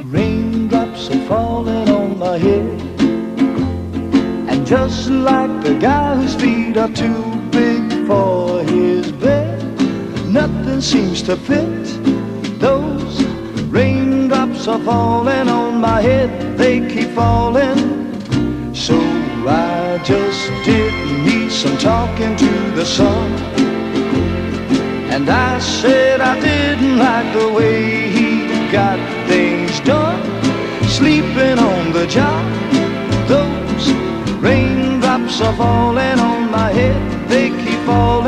Raindrops are falling on my head, and just like the guy whose feet are too big for his bed, nothing seems to fit. Those raindrops are falling on my head, they keep falling. So I just did me some talking to the sun, and I said I didn't like the way he got things done, sleeping on the job. Those raindrops are falling on my head, they keep falling.